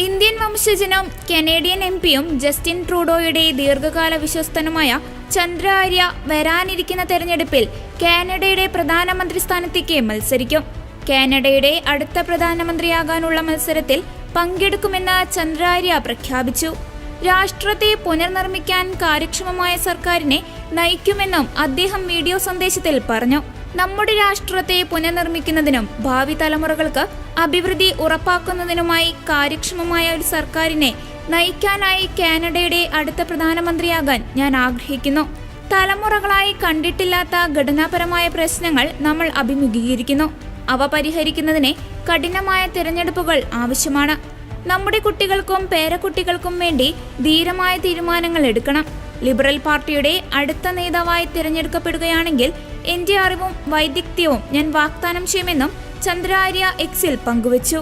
Indian വംശജനും Canadian എംപിയും Justin ട്രൂഡോയുടെ ദീർഘകാല വിശ്വസ്തനുമായ ചന്ദ്ര ആര്യ വരാനിരിക്കുന്ന തെരഞ്ഞെടുപ്പിൽ കാനഡയുടെ പ്രധാനമന്ത്രി സ്ഥാനത്തേക്ക് മത്സരിക്കും. കാനഡയുടെ അടുത്ത പ്രധാനമന്ത്രിയാകാനുള്ള മത്സരത്തിൽ പങ്കെടുക്കുമെന്ന് ചന്ദ്ര ആര്യ പ്രഖ്യാപിച്ചു. രാഷ്ട്രത്തെ പുനർനിർമ്മിക്കാൻ കാര്യക്ഷമമായ സർക്കാരിനെ നയിക്കുമെന്നും അദ്ദേഹം വീഡിയോ സന്ദേശത്തിൽ പറഞ്ഞു. നമ്മുടെ രാഷ്ട്രത്തെ പുനർനിർമ്മിക്കുന്നതിനും ഭാവി തലമുറകൾക്ക് അഭിവൃദ്ധി ഉറപ്പാക്കുന്നതിനുമായി കാര്യക്ഷമമായ ഒരു സർക്കാരിനെ നയിക്കാനായി കാനഡയുടെ അടുത്ത പ്രധാനമന്ത്രിയാകാൻ ഞാൻ ആഗ്രഹിക്കുന്നു. തലമുറകളായി കണ്ടിട്ടില്ലാത്ത ഘടനാപരമായ പ്രശ്നങ്ങൾ നമ്മൾ അഭിമുഖീകരിക്കുന്നു. അവ പരിഹരിക്കുന്നതിന് കഠിനമായ തിരഞ്ഞെടുപ്പുകൾ ആവശ്യമാണ്. നമ്മുടെ കുട്ടികൾക്കും പേരക്കുട്ടികൾക്കും വേണ്ടി ധീരമായ തീരുമാനങ്ങൾ എടുക്കണം. ലിബറൽ പാർട്ടിയുടെ അടുത്ത നേതാവായി തിരഞ്ഞെടുക്കപ്പെടുകയാണെങ്കിൽ എന്റെ അറിവും വൈദഗ്ധ്യവും ഞാൻ വാഗ്ദാനം ചെയ്യുമെന്നും ചന്ദ്ര ആര്യ എക്സിൽ പങ്കുവച്ചു.